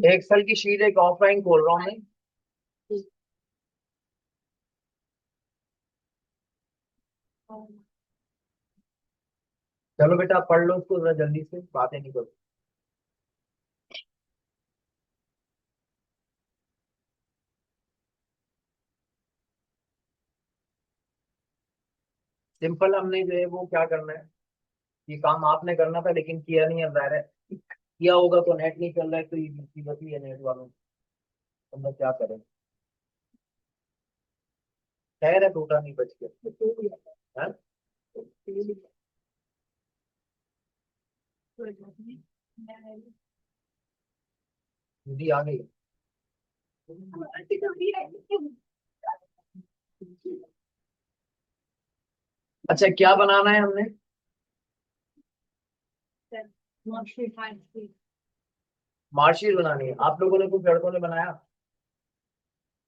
Excel की sheet एक offline खोल रहा हूँ मैं। चलो बेटा पढ़ लो उसको जरा जल्दी से, बातें नहीं करो। सिंपल हमने जो है वो क्या करना है, ये काम आपने करना था लेकिन किया नहीं है, जाहिर है किया होगा तो नेट नहीं चल रहा है, तो ये मुसीबत ही है नेट वालों की। तो मैं क्या करें। खैर है, टूटा नहीं, बच गया। हाँ? दीदी आ गई। अच्छा क्या बनाना है हमने। मार्कशीट बनानी है, आप लोगों ने, कुछ लड़कों ने बनाया,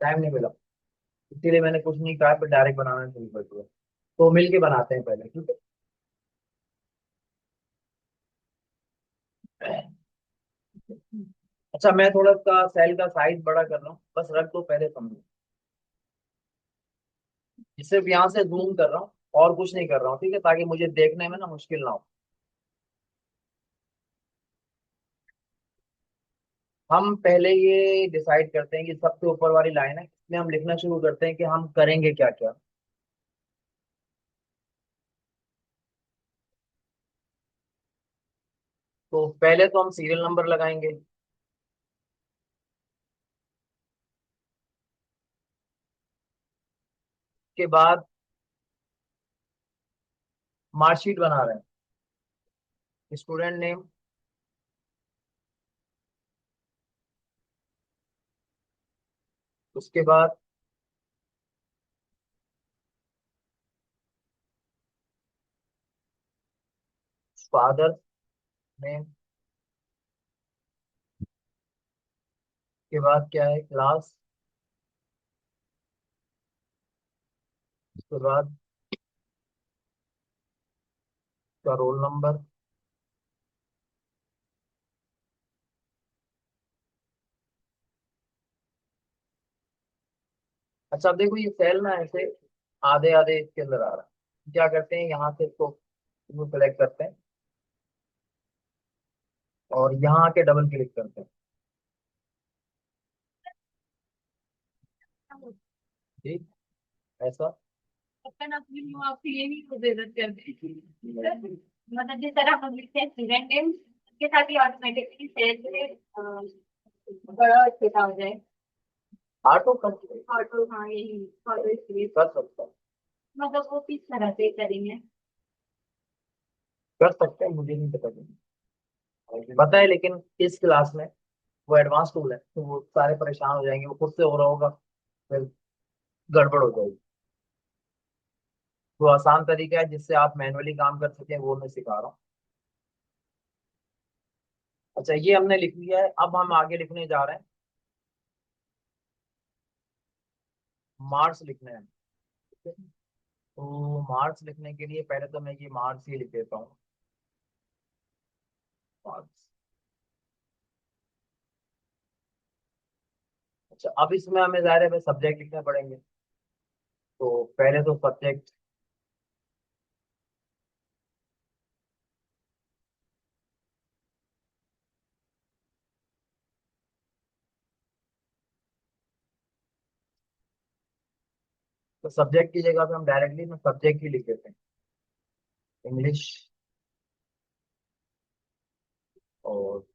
टाइम नहीं मिला, इसीलिए मैंने कुछ नहीं कहा, पर डायरेक्ट बनाना शुरू कर दिया। तो मिल के बनाते हैं पहले, ठीक है। अच्छा मैं थोड़ा सा सेल का साइज बड़ा कर रहा हूँ, बस रख दो पहले समझो। सिर्फ यहाँ से जूम कर रहा हूँ, और कुछ नहीं कर रहा हूँ, ठीक है, ताकि मुझे देखने में ना मुश्किल ना हो। हम पहले ये डिसाइड करते हैं कि सबसे ऊपर वाली लाइन है, इसमें हम लिखना शुरू करते हैं कि हम करेंगे क्या क्या। तो पहले तो हम सीरियल नंबर लगाएंगे। के बाद मार्कशीट बना रहे हैं, स्टूडेंट नेम, उसके बाद फादर नेम, के बाद क्या है, क्लास, उसके बाद का रोल नंबर। अच्छा अब देखो ये सेल ना ऐसे आधे आधे इसके अंदर आ रहा है, क्या करते हैं यहाँ से इसको सेलेक्ट करते हैं और यहाँ आके डबल क्लिक करते हैं, ठीक, ऐसा। अपन अपनी आपकी ये नहीं को जरूरत कर दी, मतलब जिस तरह हम लिखते हैं स्टूडेंट नेम के साथ ही ऑटोमेटिकली सेल से बड़ा छोटा हो जाए। ऑटो कर, ऑटो, हाँ यही ऑटो इसलिए कर सकता है। मतलब वो किस तरह से करेंगे, कर सकते हैं, मुझे नहीं पता, पता है लेकिन इस क्लास में वो एडवांस टूल है, तो वो सारे परेशान हो जाएंगे, वो खुद से हो रहा होगा, फिर गड़बड़ हो जाएगी। वो आसान तरीका है जिससे आप मैनुअली काम कर सकें, वो मैं सिखा रहा हूँ। अच्छा ये हमने लिख लिया है, अब हम आगे लिखने जा रहे हैं, मार्क्स लिखने हैं, ठीक है? तो मार्क्स लिखने के लिए पहले तो मैं ये मार्क्स ही लिख देता हूँ, मार्क्स। अच्छा अब इसमें हमें ज़ाहिर है सब्जेक्ट लिखने पड़ेंगे, तो पहले तो सब्जेक्ट, तो सब्जेक्ट की जगह पे हम डायरेक्टली में सब्जेक्ट ही लिख देते हैं, इंग्लिश। और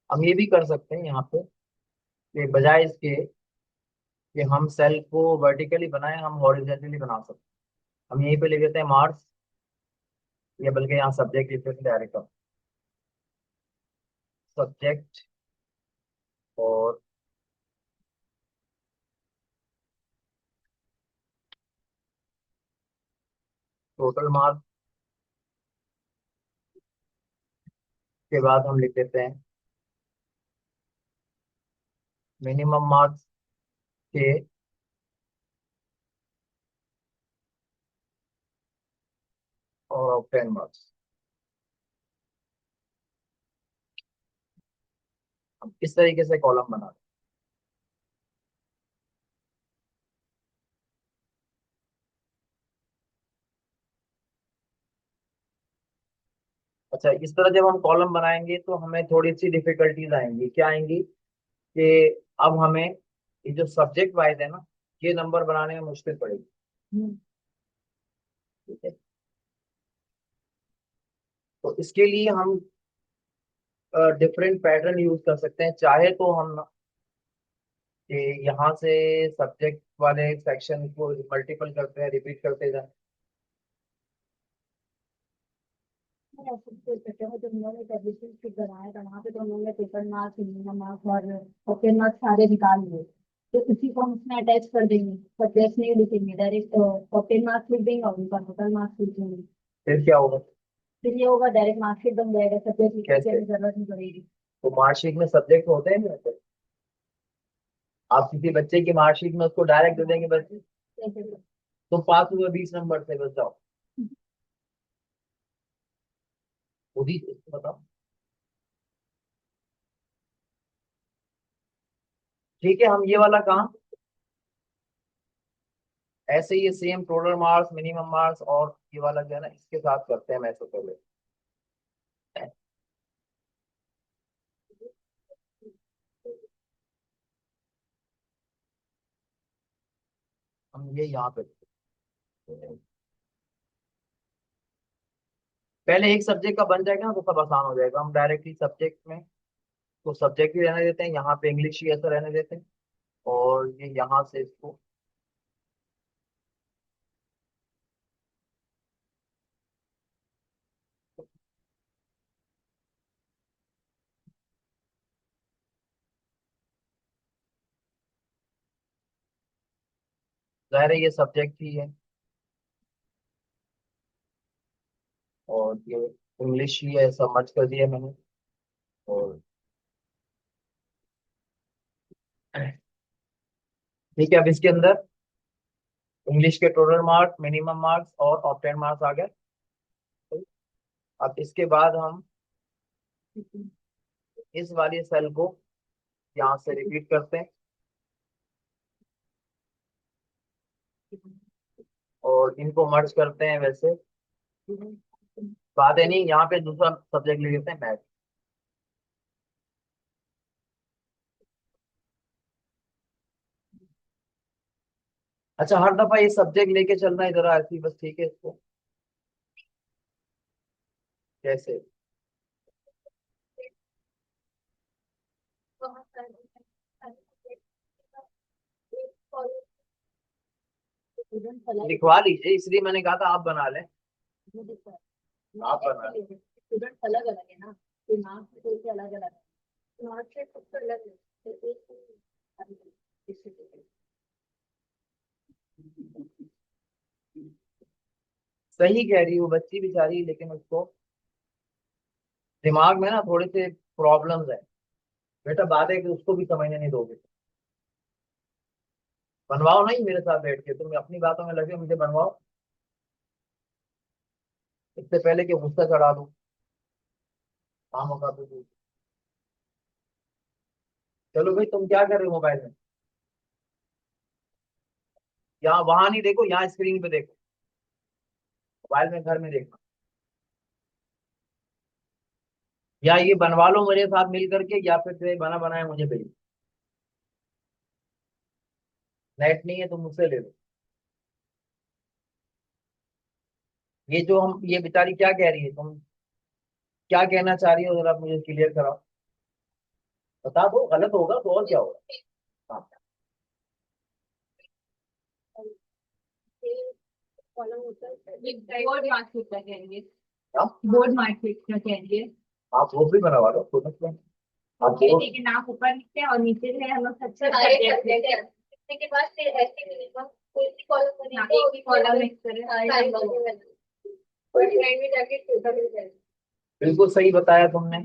हम ये भी कर सकते हैं यहाँ पे कि बजाय इसके कि हम सेल को वर्टिकली बनाए, हम हॉरिजेंटली बना सकते हैं। हम यहीं पे लिख देते हैं मार्क्स, ये बल्कि यहाँ सब्जेक्ट लिख देते डायरेक्ट, सब्जेक्ट और टोटल मार्क्स के बाद हम लिख देते हैं मिनिमम मार्क्स के और 10 मार्क्स। हम इस तरीके से कॉलम बनाते हैं। अच्छा, इस तरह जब हम कॉलम बनाएंगे तो हमें थोड़ी सी डिफिकल्टीज आएंगी। क्या आएंगी कि अब हमें ये जो सब्जेक्ट वाइज है ना, ये नंबर बनाने में मुश्किल पड़ेगी। ठीक है, तो इसके लिए हम डिफरेंट पैटर्न यूज कर सकते हैं। चाहे तो हम कि यहाँ से सब्जेक्ट वाले सेक्शन को मल्टीपल करते हैं, रिपीट करते जाए। ऐसे कोई करते हो, जब उन्होंने पब्लिशिंग स्क्रिप्ट बनाया था वहाँ पे तो उन्होंने पेपर मार्क्स, मिनिमम मार्क्स और ओपन मार्क्स सारे निकाल लिए। तो उसी को हम उसमें अटैच कर देंगे, सब्जेक्ट नहीं लिखेंगे, डायरेक्ट ओपन मार्क्स लिख देंगे और उनका टोटल मार्क्स लिख देंगे। फिर क्या होगा? फिर ये होगा, डायरेक्ट मार्कशीट बन जाएगा, सब्जेक्ट लिखने की कैसे? हमें जरूरत नहीं पड़ेगी। तो मार्कशीट में सब्जेक्ट होते हैं नहीं होते? आप किसी बच्चे की मार्कशीट में उसको डायरेक्ट दे देंगे बच्चे, कैसे? तो पास हुए 20 नंबर से, बस जाओ। खुद ही बताओ। ठीक है, हम ये वाला काम ऐसे ही same total marks, minimum marks और ये वाला जो है ना, इसके साथ करते हैं। मैं तो पहले हम ये यहाँ पे पहले एक सब्जेक्ट का बन जाएगा ना, तो सब आसान हो जाएगा। हम डायरेक्टली सब्जेक्ट में तो सब्जेक्ट ही रहने देते हैं, यहाँ पे इंग्लिश ही ऐसा रहने देते हैं, और ये यहाँ से इसको जाहिर है ये सब्जेक्ट ही है, और ये इंग्लिश ही है, सब मर्ज कर दिया मैंने। और ठीक है, अब इसके अंदर इंग्लिश के टोटल मार्क्स, मिनिमम मार्क्स और ऑब्टेन मार्क्स आ गए। अब इसके बाद हम इस वाली सेल को यहाँ से रिपीट करते हैं, और इनको मर्ज करते हैं वैसे। बात है नहीं, यहाँ पे दूसरा सब्जेक्ट ले लेते हैं, मैथ। अच्छा, हर दफा ये सब्जेक्ट लेके चलना है जरा ऐसी बस, ठीक है इसको कैसे? स्टूडेंट अलग लिखवा लीजिए, इसलिए मैंने कहा था आप बना लें। आप बना लें। स्टूडेंट अलग अलग है ना, दिमाग से अलग अलग है, दिमाग से सबसे अलग है। तो एक सही कह रही हूँ बच्ची बेचारी, लेकिन उसको दिमाग में ना थोड़े से प्रॉब्लम्स है। बेटा बात है कि उसको भी समझने नहीं दोगे। बनवाओ नहीं मेरे साथ बैठ के, तुम अपनी बातों में लगे, मुझे बनवाओ इससे पहले कि गुस्सा चढ़ा दूं। काम होगा तो चलो भाई, तुम क्या कर रहे हो मोबाइल में? यहाँ वहां नहीं देखो, यहाँ स्क्रीन पे देखो। मोबाइल में घर में देखना। या ये बनवा लो मेरे साथ मिल करके, या फिर जो ये बना बनाया मुझे भेजो। नेट नहीं है तो मुझसे ले लो। ये जो हम, ये बेचारी क्या कह रही है, तुम क्या कहना चाह रही हो, जरा मुझे क्लियर कराओ। बता दो, गलत होगा तो और क्या होगा। हाँ। कॉलम होता है, एक और मार्क्स होता है कहेंगे। बोर्ड मार्कशीट का चाहिए। आप वो भी बनवा लो, कोई मसला नहीं। आप वो के नाम ऊपर लिखते हैं और नीचे से हम लोग लिखने के बाद फिर ऐसे मिनिमम कोई भी कॉलम बनेगा, एक भी कॉलम में कोई स्लाइड में जाके टोटल हो जाएगा। बिल्कुल सही बताया तुमने,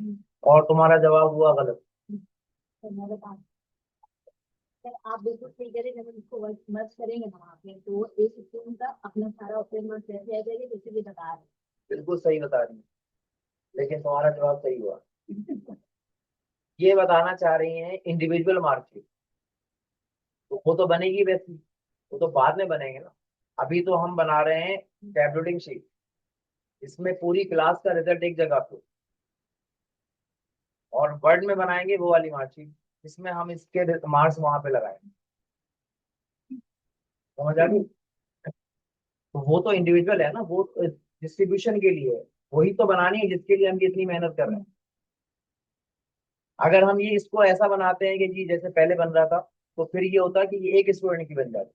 और तुम्हारा जवाब हुआ गलत। तो मैं बता, सर आप बिल्कुल सही करें, जब हम इसको वर्क मर्ज करेंगे ना वहाँ पे, तो एक स्टूडेंट का अपना सारा ओपन वर्क जैसे आ जाएगा जैसे भी बता रहे हैं। बिल्कुल सही बता रही है, लेकिन तुम्हारा जवाब सही हुआ। ये बताना चाह रही हैं इंडिविजुअल मार्कशीट, तो वो तो बनेगी वैसी, वो तो बाद में बनेंगे ना। अभी तो हम बना रहे हैं टैबलेटिंग शीट, इसमें पूरी क्लास का रिजल्ट एक जगह पे, और वर्ड में बनाएंगे वो वाली मार्कशीट जिसमें हम इसके मार्क्स वहां पे लगाएंगे। समझ आ गई? तो वो तो इंडिविजुअल है ना, वो डिस्ट्रीब्यूशन के लिए है, वही तो बनानी है जिसके लिए हम ये इतनी मेहनत कर रहे हैं। अगर हम ये इसको ऐसा बनाते हैं कि जी जैसे पहले बन रहा था, तो फिर ये होता कि ये एक स्टूडेंट की बन जाती।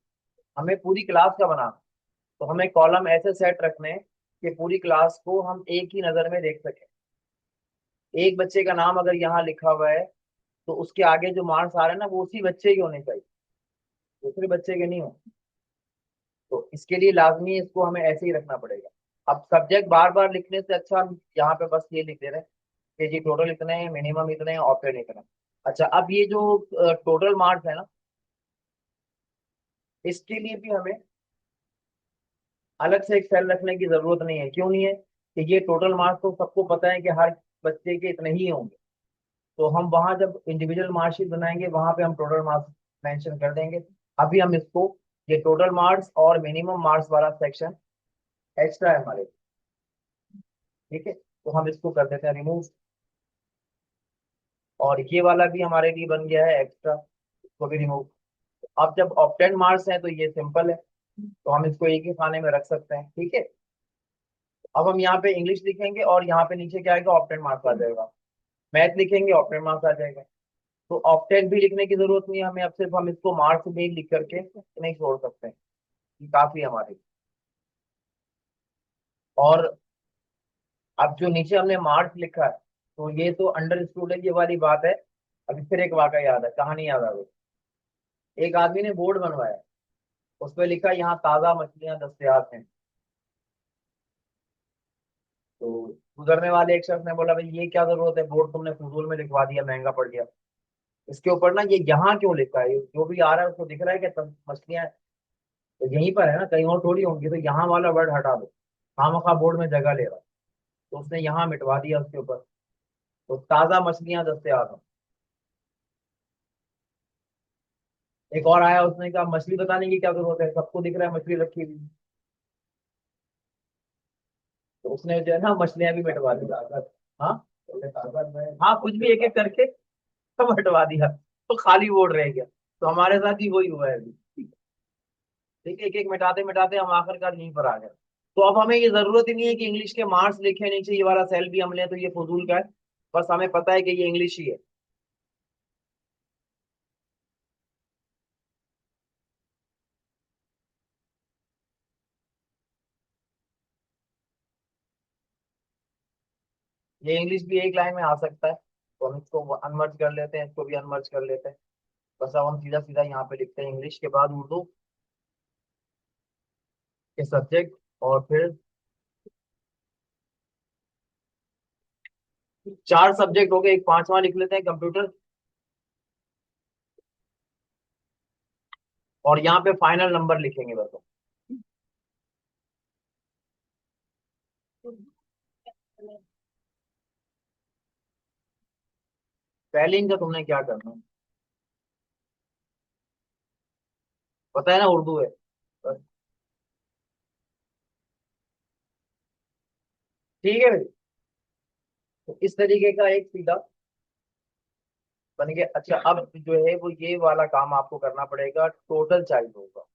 हमें पूरी क्लास का बनाना, तो हमें कॉलम ऐसे सेट रखने हैं कि पूरी क्लास को हम एक ही नजर में देख सकें। एक बच्चे का नाम अगर यहाँ लिखा हुआ है, तो उसके आगे जो मार्क्स आ रहे हैं ना, वो उसी बच्चे के होने चाहिए, दूसरे बच्चे के नहीं हो। तो इसके लिए लाजमी इसको हमें ऐसे ही रखना पड़ेगा। अब सब्जेक्ट बार बार लिखने से अच्छा हम यहाँ पे बस ये लिख दे रहे हैं कि जी टोटल इतने हैं, मिनिमम इतने हैं, ऑप्टेड इतने हैं। अच्छा, अब ये जो टोटल मार्क्स है ना, इसके लिए भी हमें अलग से एक सेल रखने की जरूरत नहीं है। क्यों नहीं है? कि ये टोटल मार्क्स तो सबको पता है कि हर बच्चे के इतने ही होंगे। तो हम वहां जब इंडिविजुअल मार्कशीट बनाएंगे, वहां पे हम टोटल मार्क्स मेंशन कर देंगे। अभी हम इसको, ये टोटल मार्क्स और मिनिमम मार्क्स वाला सेक्शन एक्स्ट्रा है हमारे, ठीक है, तो हम इसको कर देते हैं रिमूव। और ये वाला भी हमारे लिए बन गया है एक्स्ट्रा, इसको भी रिमूव। अब जब ऑप्टेंड मार्क्स हैं तो ये सिंपल है, तो हम इसको एक ही खाने में रख सकते हैं, ठीक है। अब हम यहाँ पे इंग्लिश लिखेंगे और यहाँ पे नीचे क्या आएगा, ऑप्टेंड मार्क्स आ जाएगा। मैथ लिखेंगे, ऑप्टेंड मार्क्स आ जाएगा। तो ऑप्टेंड भी लिखने की जरूरत नहीं है हमें, अब सिर्फ हम इसको मार्क्स में ही लिख करके नहीं छोड़ सकते हैं, ये काफी है हमारे लिए। और अब जो नीचे हमने मार्क्स लिखा है, तो ये तो अंडरस्टूड है ये वाली बात है। अभी फिर एक वाकया याद है, कहानी याद आ गई। एक आदमी ने बोर्ड बनवाया, उस पर लिखा यहाँ ताजा मछलियां दस्तयाब हैं। तो गुजरने वाले एक शख्स ने बोला, भाई ये क्या जरूरत है, बोर्ड तुमने फजूल में लिखवा दिया, महंगा पड़ गया। इसके ऊपर ना ये यहाँ क्यों लिखा है, जो भी आ रहा है उसको दिख रहा है कि तब मछलियां तो यहीं पर है ना, कहीं और थोड़ी होंगी, तो यहाँ वाला वर्ड हटा दो, खामखा बोर्ड में जगह ले रहा है। तो उसने यहाँ मिटवा दिया उसके ऊपर, तो ताजा मछलियां दस्तयाब हैं। एक और आया, उसने कहा मछली बताने की क्या जरूरत है, सबको दिख रहा है मछली रखी हुई। तो उसने जो है ना मछलियां भी मिटवा दी। हाँ, हाँ, कुछ भी एक एक करके सब हटवा दिया, तो खाली बोर्ड रह गया। तो हमारे साथ ही वही हुआ है अभी। ठीक है, एक एक मिटाते मिटाते हम आखिरकार यहीं पर आ गए। तो अब हमें ये जरूरत ही नहीं है कि इंग्लिश के मार्क्स लिखे नीचे, ये वाला सेल भी हम लें तो ये फजूल का है। बस हमें पता है कि ये इंग्लिश ही है। ये इंग्लिश भी एक लाइन में आ सकता है, तो हम इसको अनमर्ज कर लेते हैं, इसको भी अनमर्ज कर लेते हैं। बस अब हम सीधा सीधा यहाँ पे लिखते हैं इंग्लिश के बाद उर्दू के सब्जेक्ट, और फिर चार सब्जेक्ट हो गए, एक पांचवा लिख लेते हैं कंप्यूटर। और यहाँ पे फाइनल नंबर लिखेंगे बस। स्पेलिंग का तुमने क्या करना है, पता है ना, उर्दू है बस। ठीक है भाई, तो इस तरीके का एक सीधा बन गया। अच्छा, अब जो है वो ये वाला काम आपको करना पड़ेगा, टोटल चाहिए होगा,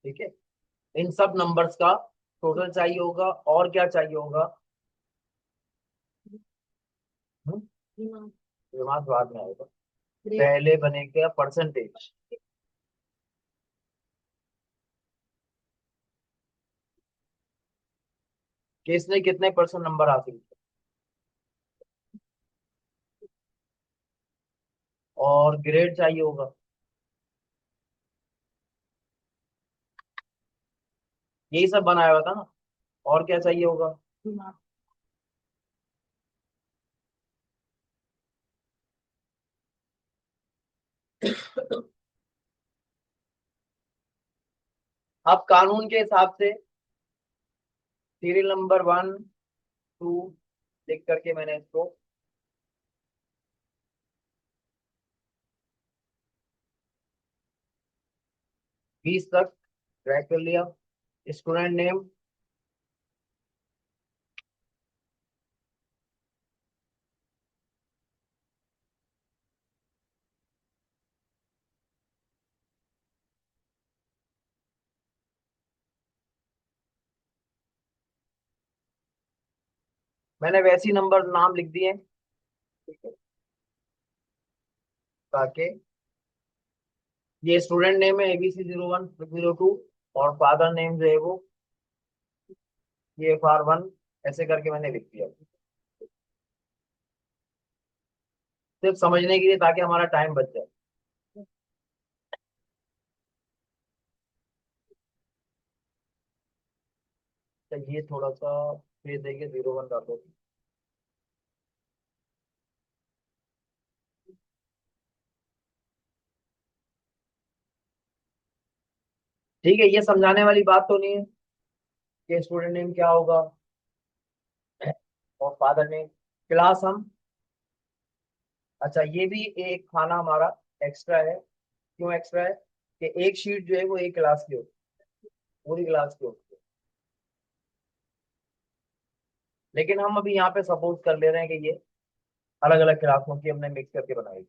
ठीक है। इन सब नंबर्स का टोटल चाहिए होगा, और क्या चाहिए होगा, दिमाग बाद में आएगा। पहले बनेगा परसेंटेज, कि इसने कितने परसेंट नंबर हासिल किए, और ग्रेड चाहिए होगा। यही सब बनाया हुआ था ना, और क्या चाहिए होगा। अब कानून के हिसाब से सीरियल नंबर 1 2 लिख करके मैंने इसको 20 तक ट्रैक कर लिया। स्टूडेंट नेम, मैंने वैसी नंबर नाम लिख दिए, ठीक है, ताकि ये स्टूडेंट नेम है ABC01 02, और फादर नेम जो है वो ये FR1, ऐसे करके मैंने लिख दिया, सिर्फ समझने के लिए, ताकि हमारा टाइम बच जाए। तो ये थोड़ा सा स्पेस देके 01 कर दो। ठीक है, ये समझाने वाली बात तो नहीं है कि स्टूडेंट नेम क्या होगा और फादर नेम। क्लास हम, अच्छा ये भी एक खाना हमारा एक्स्ट्रा है। क्यों एक्स्ट्रा है, कि एक शीट जो है वो एक क्लास की होती है, पूरी क्लास की होती है। लेकिन हम अभी यहाँ पे सपोज कर ले रहे हैं कि ये अलग अलग क्लासों की हमने मिक्स करके बनाई।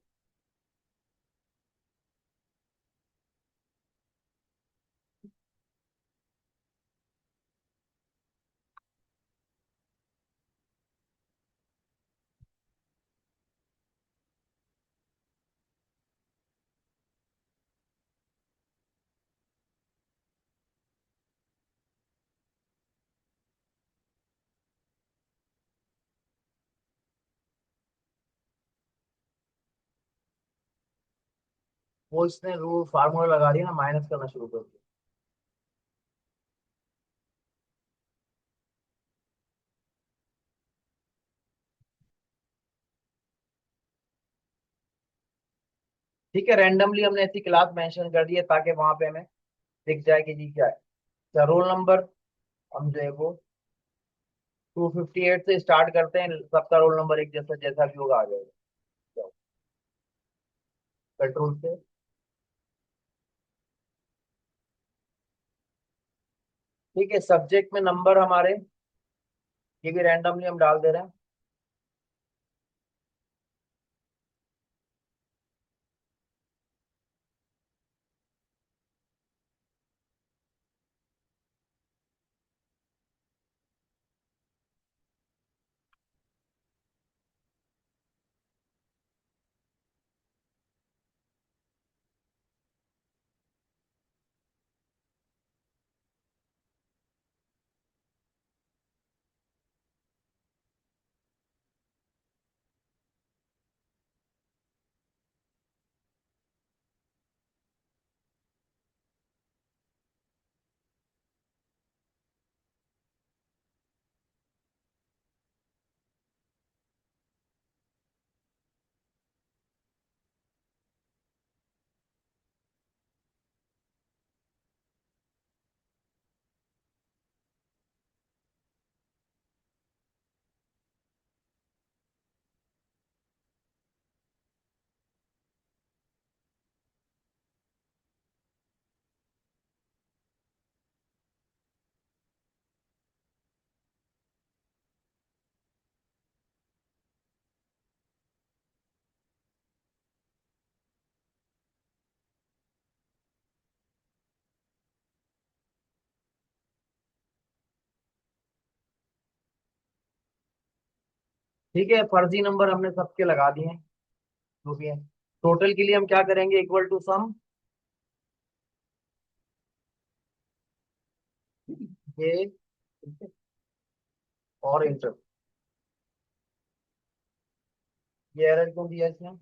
वो इसने रूल फार्मूला लगा दिया ना, माइनस करना शुरू कर दिया। ठीक है, रैंडमली हमने ऐसी क्लास मेंशन कर दी है ताकि वहां पे हमें दिख जाए कि जी क्या है। अच्छा, रोल नंबर हम जो है वो 258 से स्टार्ट करते हैं, सबका रोल नंबर एक जैसा, जैसा भी होगा आ जाएगा कंट्रोल से। ठीक है, सब्जेक्ट में नंबर हमारे ये भी रैंडमली हम डाल दे रहे हैं। ठीक है, फर्जी नंबर हमने सबके लगा दिए हैं जो भी है। टोटल के लिए हम क्या करेंगे, इक्वल टू सम, ये और इंटर, ये एरर क्यों दिया इसने?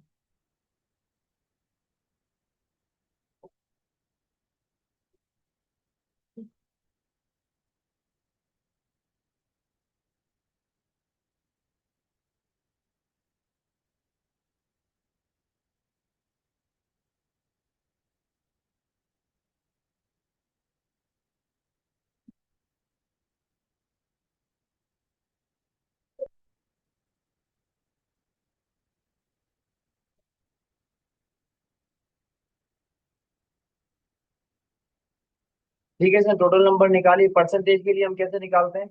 ठीक है सर, टोटल नंबर निकालिए। परसेंटेज के लिए हम कैसे निकालते हैं?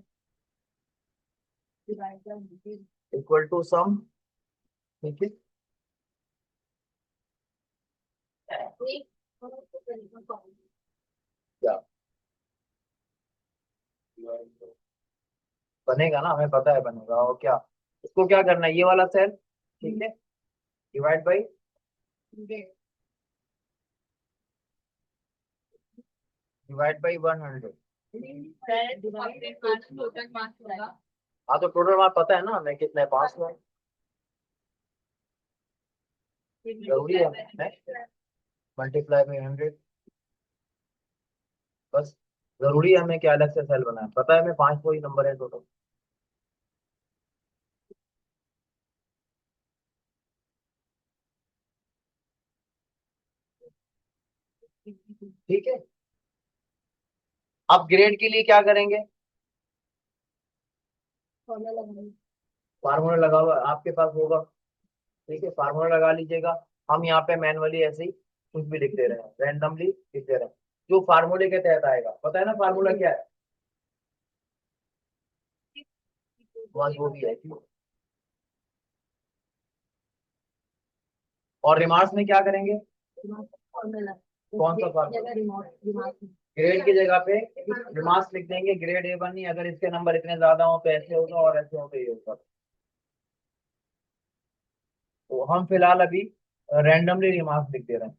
Equal to some. ठीक है, क्या बनेगा ना, हमें पता है बनेगा। और क्या, इसको क्या करना है, ये वाला सेल, ठीक है, डिवाइड बाई, डिवाइड बाई 100। हाँ तो टोटल मार्क पता है ना हमें कितना है, 5 में। जरूरी है मल्टीप्लाई बाई 100, बस। जरूरी है हमें क्या अलग से सेल बनाए, पता है हमें 5 कोई नंबर है टोटल। ठीक है, अब ग्रेड के लिए क्या करेंगे? फार्मूला लगा हुआ आपके पास होगा, ठीक है, फार्मूला लगा लीजिएगा। हम यहाँ पे मैनुअली ऐसे ही कुछ भी लिख दे रहे हैं, रैंडमली लिख दे रहे हैं, जो फार्मूले के तहत आएगा। पता है ना फार्मूला क्या है? बस वो भी है। और रिमार्क्स में क्या करेंगे? कौन सा फार्मूला? ग्रेड की जगह पे रिमार्क्स लिख देंगे, ग्रेड A1 ही, अगर इसके नंबर इतने ज्यादा हो तो ऐसे होगा, और ऐसे हो तो ये होगा। तो हम फिलहाल अभी रैंडमली रिमार्क्स लिख दे रहे हैं,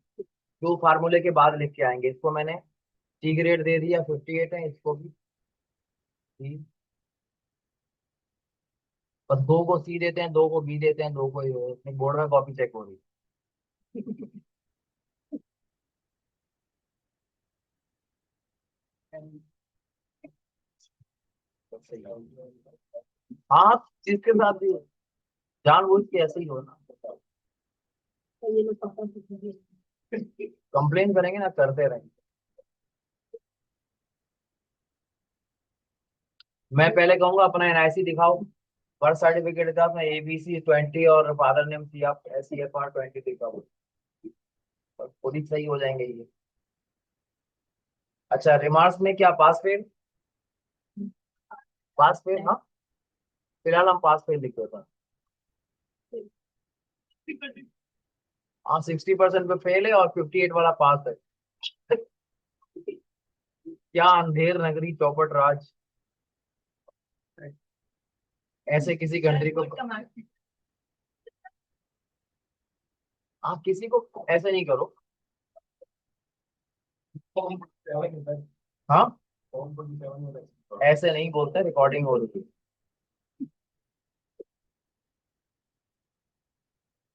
जो फार्मूले के बाद लिख के आएंगे। इसको मैंने सी ग्रेड दे दिया, 58 है, इसको भी C। बस दो को सी देते हैं, दो को बी देते हैं, दो को अपने बोर्ड में कॉपी चेक हो रही है। हाँ, इसके साथ भी जानबूझ के ऐसे ही हो ना, कंप्लेन करेंगे ना, करते रहेंगे। मैं पहले कहूंगा अपना एनआईसी दिखाओ, बर्थ सर्टिफिकेट दिखाओ अपना, ABC 20 और फादर नेम CFR 20 दिखाओ, और खुद ही सही हो जाएंगे ये। अच्छा, रिमार्क्स में क्या, पास फेल? पास फेल, हाँ, फिलहाल हम पास फेल लिख देते हैं। हाँ, 60% पे फेल है और 58 वाला पास है। क्या अंधेर नगरी चौपट राज, ऐसे किसी कंट्री को, आप किसी को ऐसे नहीं करो। हाँ, ऐसे नहीं बोलते, रिकॉर्डिंग हो रही थी।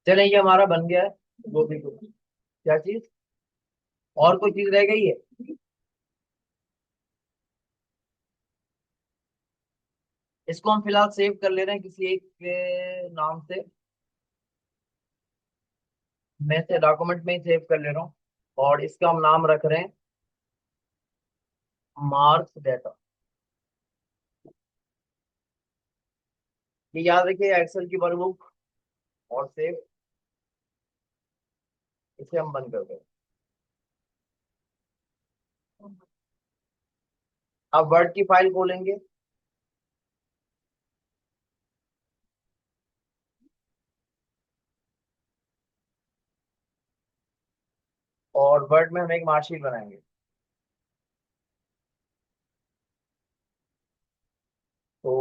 चले, ये हमारा बन गया है, जो भी कुछ। क्या चीज, और कोई चीज रह गई है? इसको हम फिलहाल सेव कर ले रहे हैं किसी एक के नाम से, मैं से डॉक्यूमेंट में ही सेव कर ले रहा हूँ, और इसका हम नाम रख रहे हैं मार्क्स डेटा। ये याद रखिए, एक्सेल की वर्कबुक, और सेव, इसे हम बंद कर दें। अब वर्ड की फाइल खोलेंगे, और वर्ड में हम एक मार्कशीट बनाएंगे। तो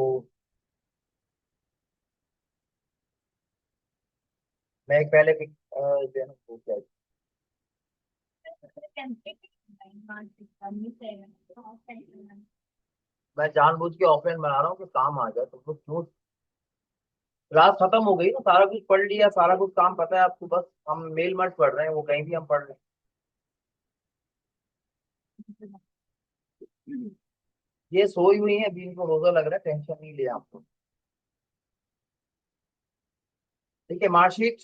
मैं एक पहले मैं जानबूझ के ऑफलाइन बना रहा हूँ कि काम आ जाए, तुमको क्यों। क्लास खत्म हो गई ना, सारा कुछ पढ़ लिया, सारा कुछ काम पता है आपको, बस हम मेल मर्ज पढ़ रहे हैं, वो कहीं भी हम पढ़ रहे हैं। ये सोई हुई है, अभी इनको रोजा लग रहा है, टेंशन नहीं लिया आपको। ठीक है, मार्कशीट।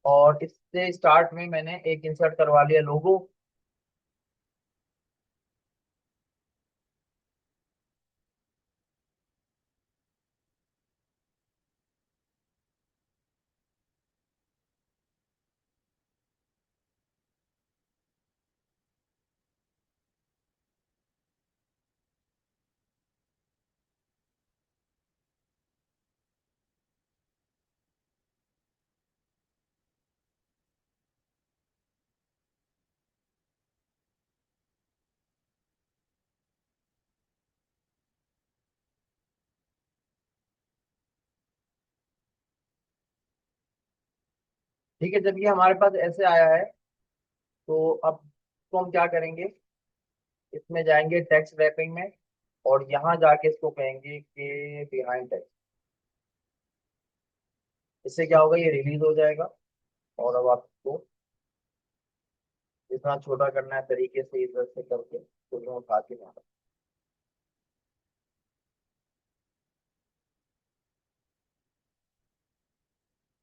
और इससे स्टार्ट में मैंने एक इंसर्ट करवा लिया, लोगो। ठीक है, जब ये हमारे पास ऐसे आया है, तो अब तो हम क्या करेंगे, इसमें जाएंगे टेक्स्ट रैपिंग में, और यहाँ जाके इसको कहेंगे कि बिहाइंड टेक्स्ट। इससे क्या होगा, ये रिलीज हो जाएगा। और अब आपको जितना छोटा करना है तरीके से इधर से करके तो उठा के जाना।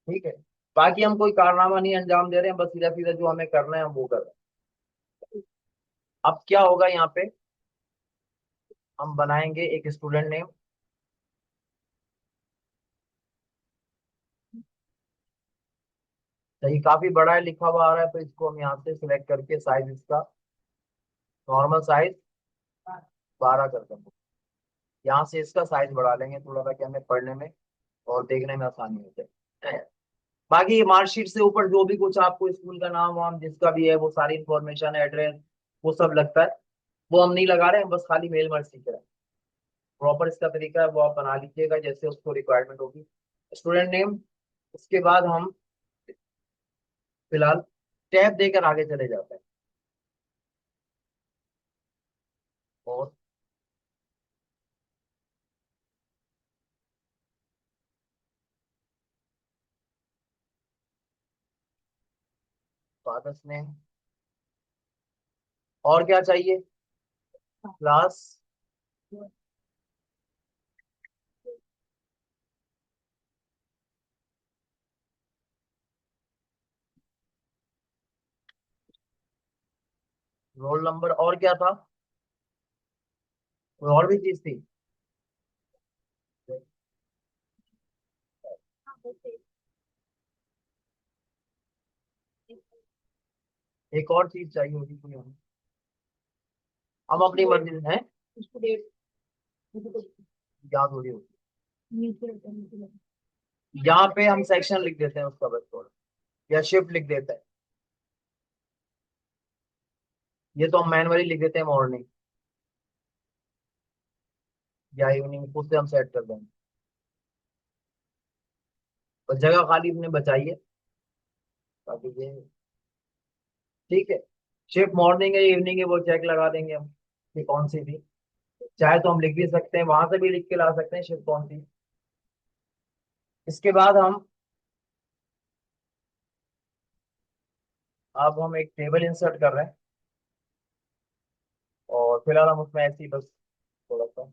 ठीक है, बाकी हम कोई कारनामा नहीं अंजाम दे रहे हैं, बस सीधा सीधा जो हमें करना है हम वो कर रहे हैं। अब क्या होगा यहाँ पे, हम बनाएंगे एक स्टूडेंट नेम। सही, काफी बड़ा है लिखा हुआ आ रहा है, तो इसको हम यहाँ से सिलेक्ट करके साइज इसका नॉर्मल साइज 12 कर देंगे। यहाँ से इसका साइज बढ़ा लेंगे थोड़ा, ताकि हमें पढ़ने में और देखने में आसानी हो जाए। बाकी मार्कशीट से ऊपर जो भी कुछ आपको स्कूल का नाम वाम जिसका भी है, वो सारी इंफॉर्मेशन, एड्रेस, वो सब लगता है, वो हम नहीं लगा रहे हैं, हम बस खाली मेल मर्ज सीख रहे हैं। प्रॉपर इसका तरीका है वो आप बना लीजिएगा जैसे उसको रिक्वायरमेंट होगी। स्टूडेंट नेम, उसके बाद हम फिलहाल टैब देकर आगे चले जाते हैं। और फादर्स नेम, और क्या चाहिए, क्लास, रोल नंबर, और क्या था, कोई और भी चीज थी। एक और चीज चाहिए होगी कोई हमें, हम अपनी मर्जी से हैं, याद हो रही होगी। यहाँ पे हम सेक्शन लिख देते हैं उसका बस थोड़ा, या शिफ्ट लिख देते हैं। ये तो हम मैनुअली लिख देते हैं मॉर्निंग या इवनिंग, उससे हम सेट कर देंगे। और जगह खाली अपने बचाइए ताकि ये, ठीक है, शिफ्ट मॉर्निंग है इवनिंग है वो चेक लगा देंगे हम कि कौन सी थी। चाहे तो हम लिख भी सकते हैं, वहां से भी लिख के ला सकते हैं शिफ्ट कौन सी। इसके बाद हम, अब हम एक टेबल इंसर्ट कर रहे हैं, और फिलहाल हम उसमें ऐसे ही बस थोड़ा सा,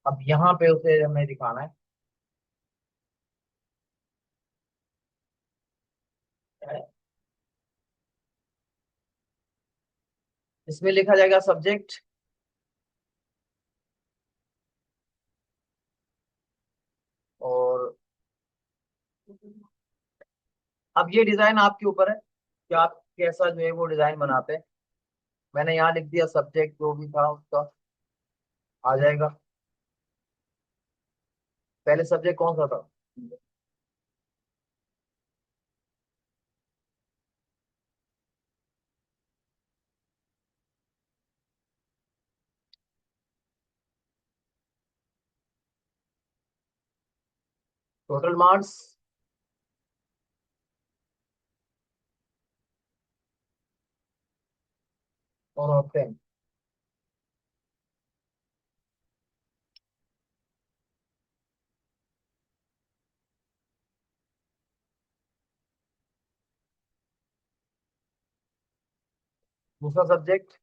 अब यहाँ पे उसे हमें दिखाना है। इसमें लिखा जाएगा सब्जेक्ट, और अब ये डिजाइन आपके ऊपर है कि आप कैसा जो है वो डिजाइन बनाते हैं। मैंने यहाँ लिख दिया सब्जेक्ट जो भी था उसका आ जाएगा। पहले सब्जेक्ट कौन सा था, टोटल मार्क्स, और ऑप्शन। दूसरा सब्जेक्ट।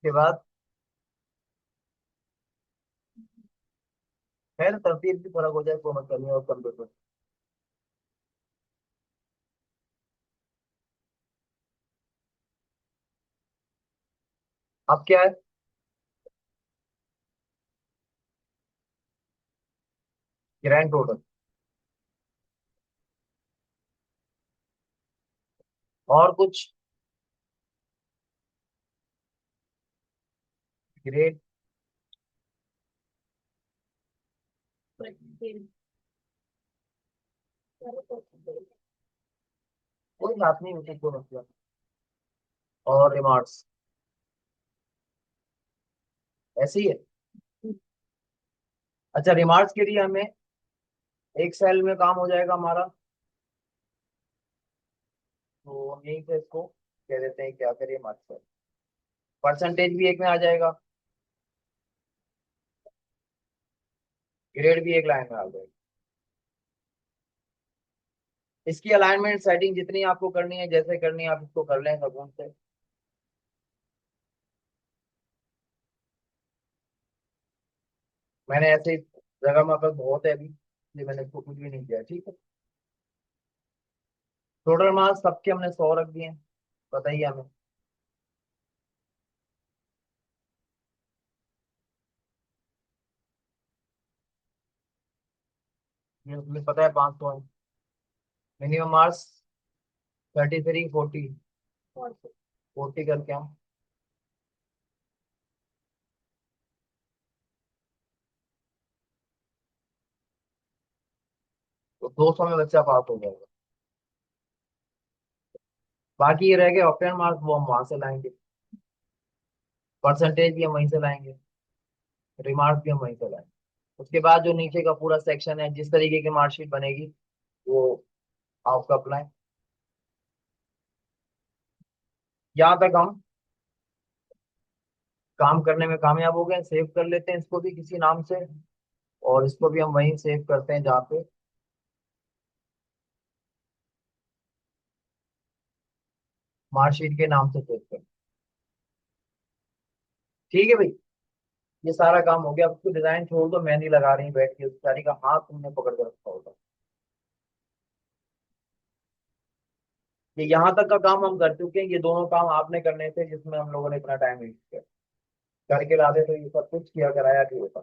के बाद खैर तरतीब भी फर्क हो जाए, कोई मतलब नहीं, और कंप्यूटर। अब क्या है? Grand total. और कुछ? ग्रेड। कोई बात नहीं, उसे कोई मतलब। और रिमार्क्स ऐसे ही है। अच्छा, रिमार्क्स के लिए हमें एक सेल में काम हो जाएगा हमारा, तो हम यहीं पे इसको कह देते हैं, क्या करिए मार्क्स। परसेंटेज भी एक में आ जाएगा, ग्रेड भी एक लाइन में आ जाएगा। इसकी अलाइनमेंट सेटिंग जितनी आपको करनी है, जैसे करनी है, आप इसको कर लें सकून से। मैंने ऐसे जगह में पर बहुत है अभी, इसलिए मैंने इसको कुछ भी नहीं किया, ठीक है। टोटल मार्क्स सबके हमने 100 रख दिए हैं, बताइए हमें। ये तुम्हें पता है 500 है। Minimum marks 33, 40। 40 करके हम, तो 200 में बच्चा पास हो जाएगा। बाकी ये रह गए ऑप्टेन मार्क्स, वो हम वहां से लाएंगे। परसेंटेज भी हम वहीं से लाएंगे, रिमार्क्स भी हम वहीं से लाएंगे। उसके बाद जो नीचे का पूरा सेक्शन है, जिस तरीके की मार्कशीट बनेगी, वो आपका अप्लाई। यहाँ तक हम काम करने में कामयाब हो गए। सेव कर लेते हैं इसको भी किसी नाम से, और इसको भी हम वहीं सेव करते हैं जहाँ पे मार्कशीट के नाम से सेव करते हैं। ठीक है भाई, ये सारा काम हो गया। अब उसको डिजाइन छोड़ दो, मेहंदी लगा रही बैठ के उस सारी का, हाथ तुमने पकड़ कर रखा होगा। ये यहाँ तक का काम हम कर चुके हैं, ये दोनों काम आपने करने थे, जिसमें हम लोगों ने इतना टाइम वेस्ट किया। करके लाते तो ये सब कुछ किया कराया भी होता।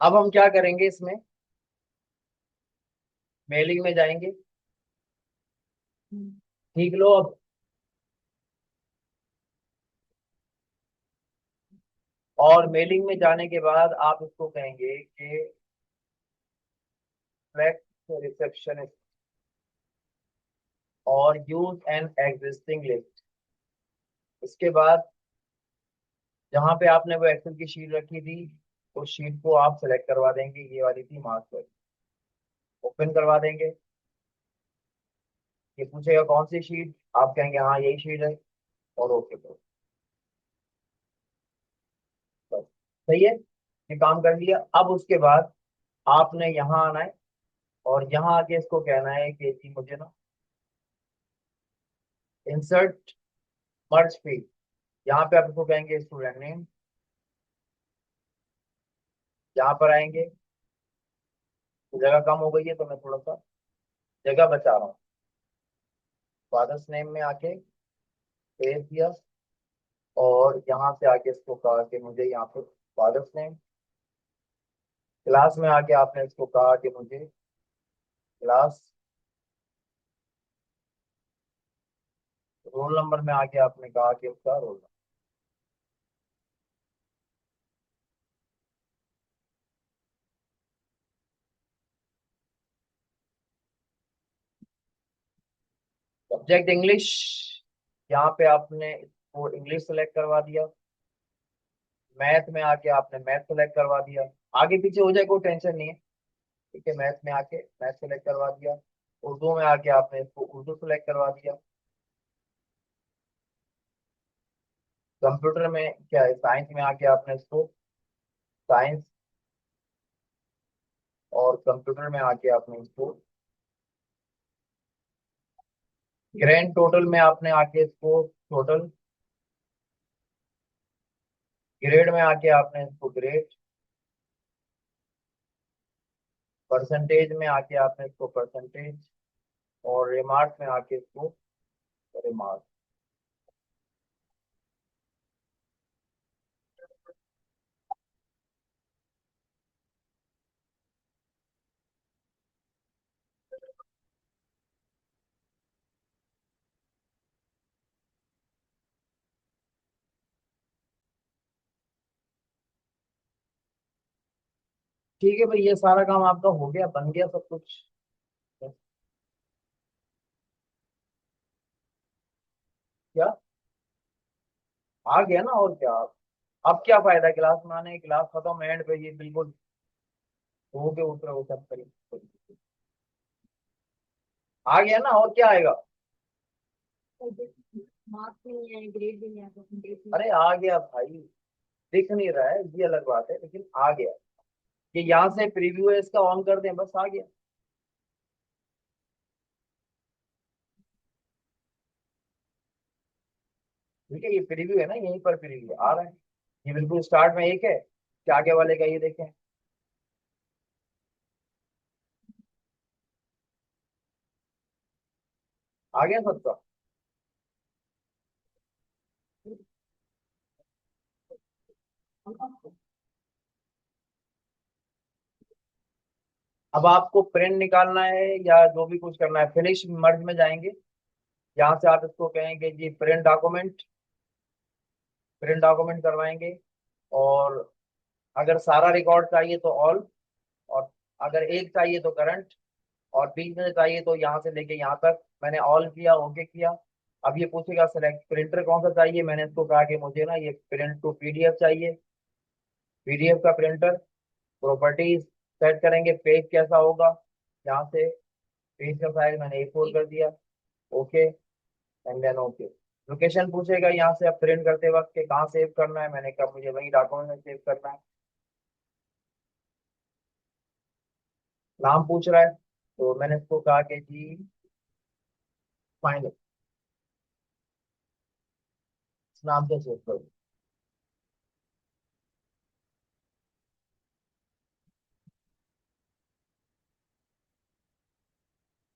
अब हम क्या करेंगे इसमें, मेलिंग में जाएंगे। ठीक लो अब। और मेलिंग में जाने के बाद आप इसको कहेंगे कि ट्रैक रिसेप्शनिस्ट और यूज एन एग्जिस्टिंग लिस्ट। इसके बाद जहां पे आपने वो एक्सेल की शीट रखी थी, उस शीट को आप सेलेक्ट करवा देंगे, ये वाली थी मास्टर। ओपन करवा देंगे। ये पूछेगा कौन सी शीट, आप कहेंगे हाँ यही शीट है, और ओके करो। बस, सही है। ये काम कर लिया। अब उसके बाद आपने यहाँ आना है, और यहाँ आके इसको कहना है कि जी मुझे ना इंसर्ट मर्ज फील्ड। यहाँ पे आप इसको कहेंगे स्टूडेंट नेम। यहाँ पर आएंगे, तो जगह कम हो गई है, तो मैं थोड़ा सा जगह बचा रहा हूँ। फादर्स नेम में आके पेज दिया, और यहाँ से आके इसको कहा कि मुझे यहाँ पे फादर्स नेम। क्लास में आके आपने इसको कहा कि मुझे क्लास। रोल नंबर में आके आपने कहा कि उसका रोल नंबर। सब्जेक्ट इंग्लिश, यहाँ पे आपने इसको इंग्लिश सेलेक्ट करवा दिया। मैथ में आके आपने मैथ सेलेक्ट करवा दिया, आगे पीछे हो जाए कोई टेंशन नहीं है। ठीक है, मैथ में आके मैथ सेलेक्ट करवा दिया, उर्दू में आके आपने इसको उर्दू सेलेक्ट करवा दिया। कंप्यूटर में क्या है, साइंस में आके आपने इसको साइंस, और कंप्यूटर में आके आपने इसको ग्रैंड टोटल में आपने आके इसको टोटल, ग्रेड में आके आपने इसको ग्रेड, परसेंटेज में आके आपने इसको परसेंटेज, और रिमार्क में आके इसको रिमार्क। ठीक है भाई, ये सारा काम आपका हो गया, बन गया सब कुछ। क्या आ गया ना, और क्या। अब क्या फायदा क्लास में आने, क्लास खत्म एंड पे ये बिल्कुल हो के उतरे हो सब करिए। आ गया ना, और क्या आएगा। मार्क्स नहीं है, ग्रेड भी नहीं है, परसेंटेज नहीं अरे आ गया भाई, दिख नहीं रहा है ये अलग बात है, लेकिन आ गया। ये यहाँ से प्रीव्यू है इसका, ऑन कर दें, बस आ गया। ठीक है, ये प्रीव्यू है ना, यहीं पर प्रीव्यू आ रहा है। ये बिल्कुल स्टार्ट में एक है, क्या आगे वाले का ये देखें। आ गया सबका। है। अब आपको प्रिंट निकालना है या जो भी कुछ करना है, फिनिश मर्ज में जाएंगे। यहाँ से आप इसको कहेंगे जी प्रिंट डॉक्यूमेंट, प्रिंट डॉक्यूमेंट करवाएंगे। और अगर सारा रिकॉर्ड चाहिए तो ऑल, और अगर एक चाहिए तो करंट, और बीच में चाहिए तो यहाँ से लेके यहाँ तक। मैंने ऑल किया, ओके किया। अब ये पूछेगा सिलेक्ट प्रिंटर कौन सा चाहिए, मैंने इसको कहा कि मुझे ना ये प्रिंट टू पीडीएफ चाहिए, पीडीएफ का प्रिंटर। प्रॉपर्टीज सेट करेंगे, पेज कैसा होगा, यहाँ से पेज का साइज मैंने A4 कर दिया, okay and then okay. Location पूछेगा यहाँ से, अब प्रिंट करते वक्त के कहाँ सेव करना है, मैंने कहा मुझे वही डॉक्यूमेंट में सेव करना है। नाम पूछ रहा है, तो मैंने इसको कहा कि जी फाइनल, इस नाम से सेव करो।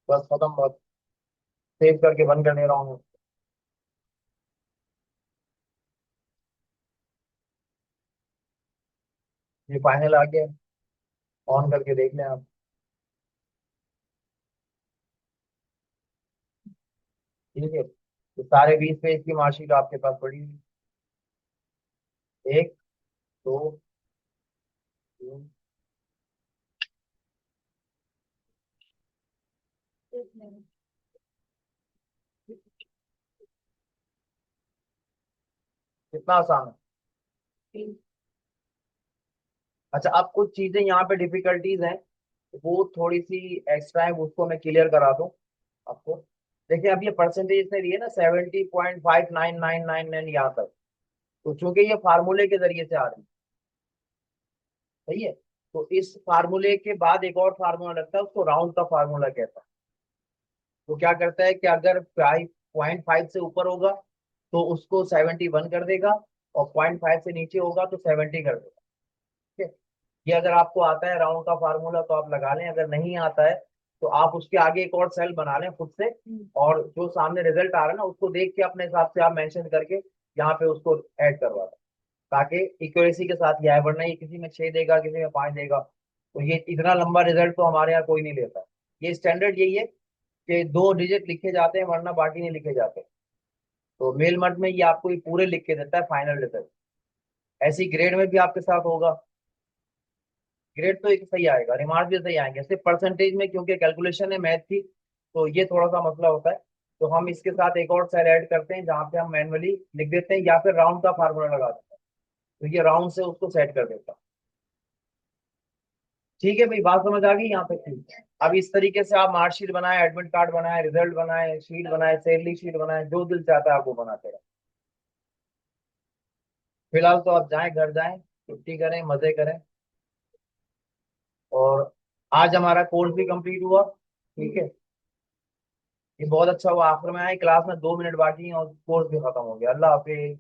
बस खत्म, बस सेव करके बंद कर दे रहा हूँ। ये फाइनल आ गया, ऑन करके देख लें आप। ठीक है, तो सारे 20 पेज की मार्कशीट आपके पास पड़ी हुई। एक, दो, तीन, कितना आसान है। अच्छा, अब कुछ चीजें यहाँ पे डिफिकल्टीज हैं, वो थोड़ी सी एक्स्ट्रा है, उसको मैं क्लियर करा दूं आपको। देखिए, अब ये परसेंटेज ने दिए ना 70.5999 यहाँ तक, तो चूंकि ये फार्मूले के जरिए से आ रही है, सही है। तो इस फार्मूले के बाद एक और फार्मूला लगता है, उसको राउंड का फार्मूला कहता है। वो क्या करता है कि अगर 5.5 से ऊपर होगा तो उसको 71 कर देगा, और 0.5 से नीचे होगा तो 70 कर देगा। ठीक है, ये अगर आपको आता है राउंड का फार्मूला तो आप लगा लें, अगर नहीं आता है तो आप उसके आगे एक और सेल बना लें खुद से, और जो सामने रिजल्ट आ रहा है ना उसको देख के अपने हिसाब से आप मेंशन करके यहाँ पे उसको ऐड करवा दें, ताकि इक्वेसी के साथ ही आए, वरना ये किसी में 6 देगा, किसी में 5 देगा, तो ये इतना लंबा रिजल्ट तो हमारे यहाँ कोई नहीं लेता। ये स्टैंडर्ड यही है कि 2 डिजिट लिखे जाते हैं, वरना बाकी नहीं लिखे जाते। तो मेल मर्ज में ये आपको ये पूरे लिख के देता है फाइनल रिजल्ट। ऐसी ग्रेड में भी आपके साथ होगा, ग्रेड तो एक सही आएगा, रिमार्क भी सही आएंगे, सिर्फ परसेंटेज में क्योंकि कैलकुलेशन है मैथ की, तो ये थोड़ा सा मसला होता है। तो हम इसके साथ एक और सेल ऐड करते हैं जहाँ पे हम मैनुअली लिख देते हैं या फिर राउंड का फार्मूला लगा देते हैं। तो ये राउंड से उसको सेट कर देता। ठीक है भाई, बात समझ आ गई यहाँ पे ठीक है। अब इस तरीके से आप मार्कशीट बनाए, एडमिट कार्ड बनाए, रिजल्ट बनाए, शीट बनाए, सैलरी शीट बनाए, जो दिल चाहता है आप वो बनाते रहे। फिलहाल तो आप जाएं, घर जाएं, छुट्टी करें, मजे करें। और आज हमारा कोर्स भी कंप्लीट हुआ। ठीक है, ये बहुत अच्छा हुआ, आखिर में आए, क्लास में 2 मिनट बाकी हैं और कोर्स भी खत्म हो गया। अल्लाह हाफिज।